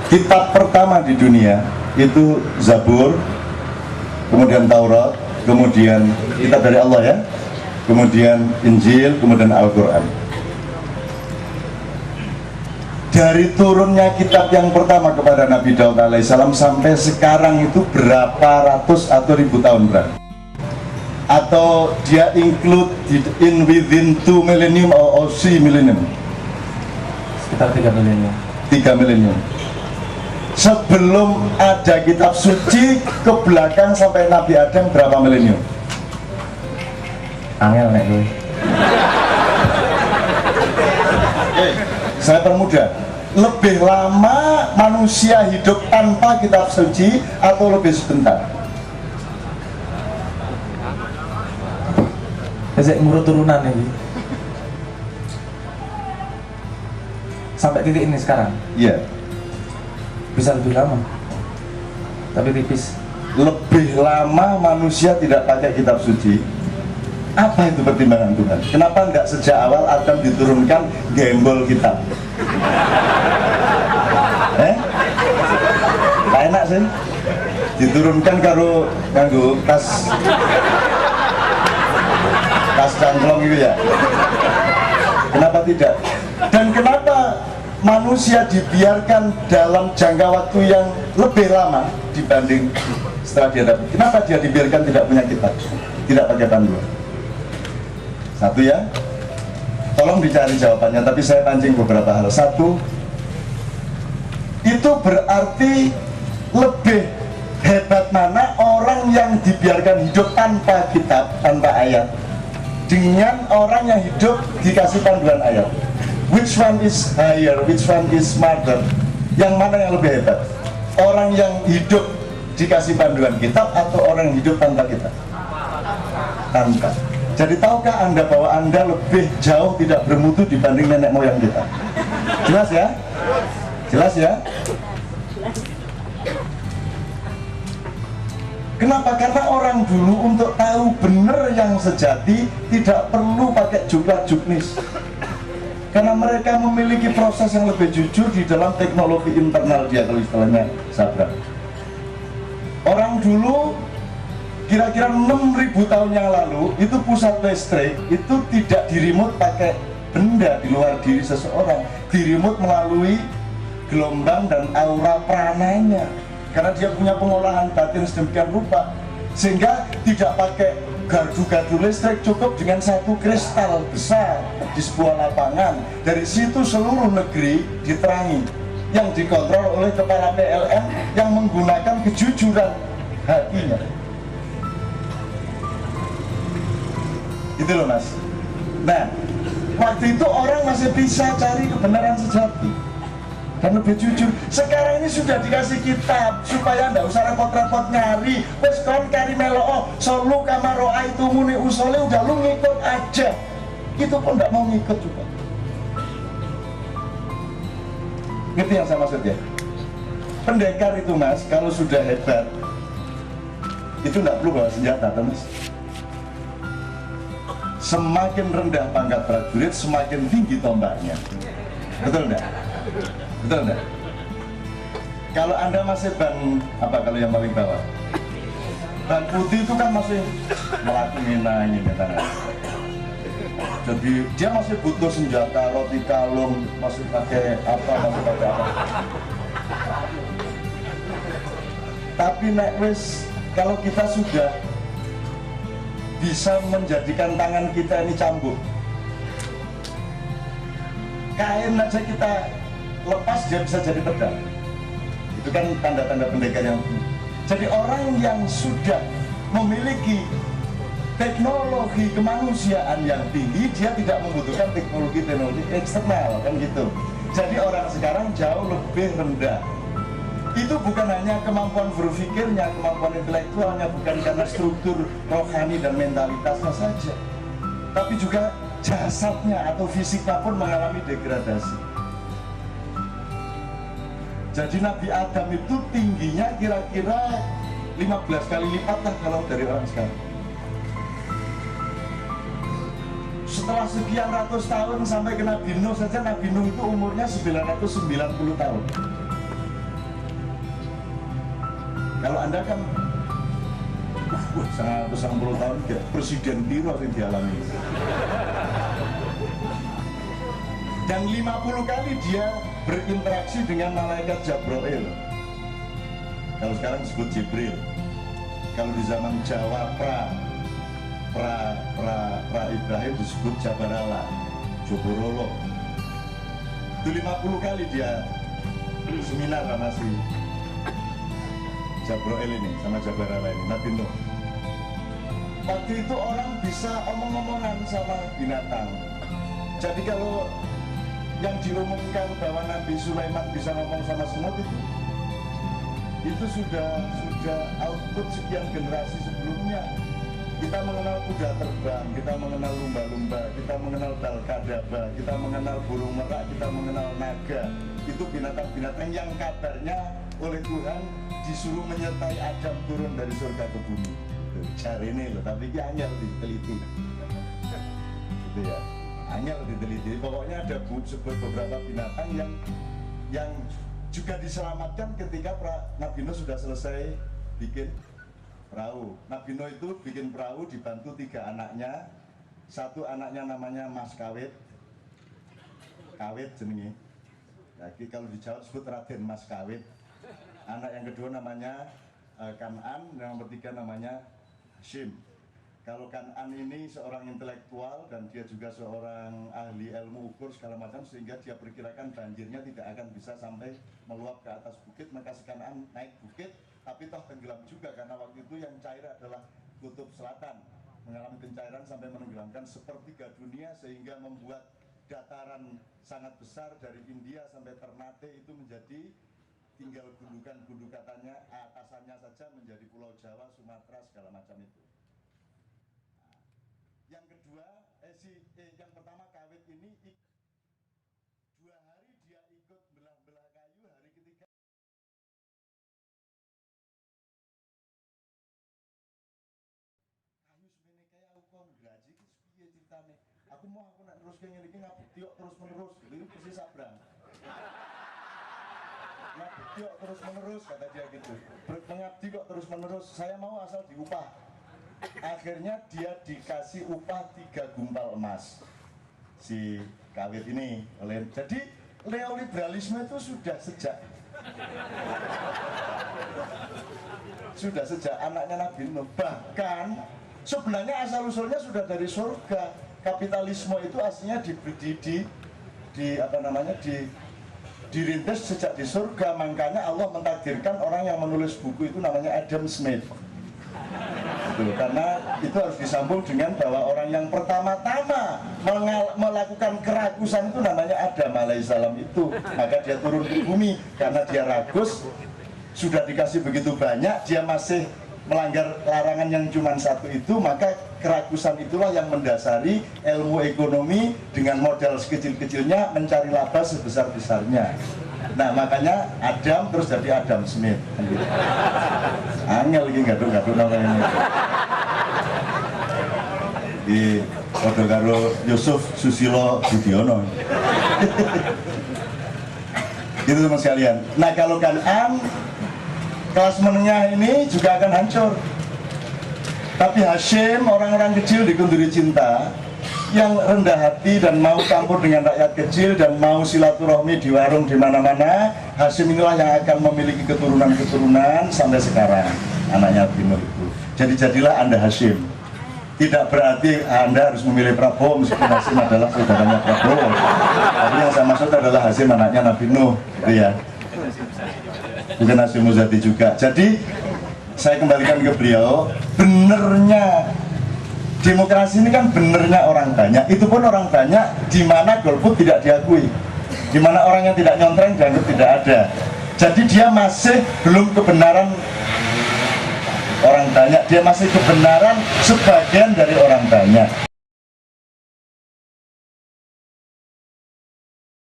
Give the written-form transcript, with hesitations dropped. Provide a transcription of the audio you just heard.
Kitab pertama di dunia itu Zabur, kemudian Taurat, kemudian kitab dari Allah ya, kemudian Injil, kemudian Al-Quran. Dari turunnya kitab yang pertama kepada Nabi Daud alaihissalam sampai sekarang itu berapa ratus atau ribu tahun berarti? Atau dia include in within 2 millennium or 3 millennium? Sekitar 3 milenium. 3 milenium. Sebelum ada kitab suci ke belakang sampai Nabi Adam berapa milenium? Angel nek gue. Saya permudah. Lebih lama manusia hidup tanpa kitab suci atau lebih sebentar? Saya ngurut turunan ini. Sampai titik ini sekarang. Iya. Bisa lebih lama. Tapi tipis. Lebih lama manusia tidak pakai kitab suci. Apa itu pertimbangan Tuhan? Kenapa enggak sejak awal Adam diturunkan gembol kitab? Nah, enak sih. Diturunkan karo nganggo tas cangklong gitu ya. Kenapa tidak? Dan kenapa manusia dibiarkan dalam jangka waktu yang lebih lama dibanding setelah dia dapat? Kenapa dia dibiarkan tidak punya kitab, tidak pakai panduan? Satu ya, tolong dicari jawabannya, tapi saya pancing beberapa hal. Satu, itu berarti lebih hebat mana orang yang dibiarkan hidup tanpa kitab, tanpa ayat, dengan orang yang hidup dikasih panduan ayat. Which one is higher, which one is smarter? Yang mana yang lebih hebat? Orang yang hidup dikasih panduan kitab atau orang yang hidup tanpa kitab? Tanpa. Jadi tahukah Anda bahwa Anda lebih jauh tidak bermutu dibanding nenek moyang kita? Jelas ya? Jelas ya? Kenapa? Karena orang dulu untuk tahu benar yang sejati tidak perlu pakai juknis. Karena mereka memiliki proses yang lebih jujur di dalam teknologi internal dia, kalau istilahnya Sabra. Orang dulu kira-kira 6.000 tahun yang lalu itu pusat listrik itu tidak di-remote pakai benda di luar diri seseorang, di-remote melalui gelombang dan aura prananya. Karena dia punya pengolahan batin sedemikian rupa, sehingga tidak pakai gardu-gardu listrik, cukup dengan satu kristal besar di sebuah lapangan. Dari situ seluruh negeri diterangi, yang dikontrol oleh kepala PLN yang menggunakan kejujuran hatinya. Gitu loh mas. Nah, waktu itu orang masih bisa cari kebenaran sejati dan lebih jujur. Sekarang ini sudah dikasih kitab supaya ndak usah repot-repot nyari. Wes kon kari melo solu kamaro itu muni usole, udah lu ngikut aja. Itu pun ndak mau ngikut juga. Ngerti yang saya maksud ya? Pendekar itu mas, kalau sudah hebat itu ndak perlu bawa senjata, mas. Semakin rendah pangkat prajurit, semakin tinggi tombaknya. Betul enggak? Betul enggak? Kalau Anda masih ban, apa kalau yang paling bawah? Ban putih itu kan masih melakukan ini tangan. Jadi dia masih butuh senjata, roti kalung, masih pakai apa, masih pakai apa. Tapi nek wis, kalau kita sudah bisa menjadikan tangan kita ini cambuk, kain aja kita lepas dia bisa jadi pedang. Itu kan tanda-tanda pendekar yang. Jadi orang yang sudah memiliki teknologi kemanusiaan yang tinggi, dia tidak membutuhkan teknologi eksternal, kan gitu. Jadi orang sekarang jauh lebih rendah. Itu bukan hanya kemampuan berpikirnya, kemampuan intelektualnya, bukan karena struktur rohani dan mentalitasnya saja, tapi juga jasadnya atau fisiknya pun mengalami degradasi. Jadi Nabi Adam itu tingginya kira-kira 15 kali lipat lah kalau dari orang sekarang. Setelah sekian ratus tahun sampai ke Nabi Nuh saja, Nabi Nuh itu umurnya 990 tahun. Kalau Anda kan 190 tahun ya, presiden Tiro yang dialami. Dan 50 kali dia berinteraksi dengan malaikat Jabrail. Kalau sekarang disebut Jibril. Kalau di zaman Jawa pra Ibrahim disebut Jabarala, Joborolo. Itu 50 kali dia seminar sama si Jabrail ini, sama Jabarala ini, Nabi Nuh. Waktu itu orang bisa omong-omongan sama binatang. Jadi kalau yang diumumkan bahwa Nabi Sulaiman bisa ngomong sama semut itu sudah output sekian generasi sebelumnya. Kita mengenal kuda terbang, kita mengenal lumba-lumba, kita mengenal balkadaba, kita mengenal burung merak, kita mengenal naga. Itu binatang-binatang yang kabarnya oleh Tuhan disuruh menyertai Adam turun dari surga ke bumi. Cari ini loh, tapi ini hanya diteliti. Gitu ya. Hanya diteliti. Pokoknya ada beberapa binatang yang juga diselamatkan ketika Nabi Nuh sudah selesai bikin perahu. Nabi Nuh itu bikin perahu dibantu 3 anaknya. Satu anaknya namanya Mas Kawit. Kawit jenenge. Jadi kalau di Jawa disebut Raden Mas Kawit. Anak yang kedua namanya Kan'an, yang ketiga namanya Hashim. Kalau Kan'an ini seorang intelektual dan dia juga seorang ahli ilmu ukur segala macam, sehingga dia perkirakan banjirnya tidak akan bisa sampai meluap ke atas bukit. Maka si Kan'an naik bukit, tapi toh tenggelam juga karena waktu itu yang cair adalah kutub selatan, mengalami pencairan sampai menenggelamkan sepertiga dunia, sehingga membuat dataran sangat besar dari India sampai Ternate itu menjadi tinggal gundukan-gundukannya, atasannya saja menjadi Pulau Jawa, Sumatera segala macam itu. Yang kedua, yang pertama Kawit ini 2 hari dia ikut belah-belah kayu, hari ketiga kayu semene kayak aku kon gaji iki piye ceritane. Aku nak terus kayak ngene iki ngabuktiok terus menerus, ini persis sabrang. Ngabuktiok terus menerus kata dia gitu. Mengabdi kok terus menerus, saya mau asal diupah. Akhirnya dia dikasih upah 3 gumpal emas si Kawit ini. Jadi neoliberalisme itu sudah sejak anaknya Nabi Nuh. Bahkan sebenarnya asal usulnya sudah dari surga. Kapitalisme itu aslinya dirintis sejak di surga. Makanya Allah mentakdirkan orang yang menulis buku itu namanya Adam Smith. Karena itu harus disambung dengan bahwa orang yang pertama-tama melakukan keragusan itu namanya Adam alaihissalam itu. Maka dia turun ke bumi karena dia ragus, sudah dikasih begitu banyak, dia masih melanggar larangan yang cuma satu itu. Maka keragusan itulah yang mendasari ilmu ekonomi dengan modal sekecil-kecilnya mencari laba sebesar-besarnya. Nah makanya Adam terus jadi Adam Smith. Angel lagi gaduh-gaduh namanya ini. Di kode karo Yusuf Susilo Budiono. Itu teman sekalian. Nah kalau Kan'an, kelas menengah ini juga akan hancur. Tapi Hashim, orang-orang kecil dikunduri cinta, yang rendah hati dan mau campur dengan rakyat kecil dan mau silaturahmi di warung di mana-mana, Hashim inilah yang akan memiliki keturunan-keturunan sampai sekarang, anaknya Bino itu. Jadi jadilah Anda Hashim. Tidak berarti Anda harus memilih Prabowo meskipun Hashim adalah saudaranya Prabowo. Tapi yang saya maksud adalah Hashim anaknya Nabi Nuh, gitu ya. Bukan Hashim Muzadi juga. Jadi saya kembalikan ke beliau, benernya demokrasi ini kan benernya orang banyak, itu pun orang banyak di mana golput tidak diakui, di mana orang yang tidak nyontreng dianggap tidak ada. Jadi dia masih belum kebenaran orang banyak, dia masih kebenaran sebagian dari orang banyak.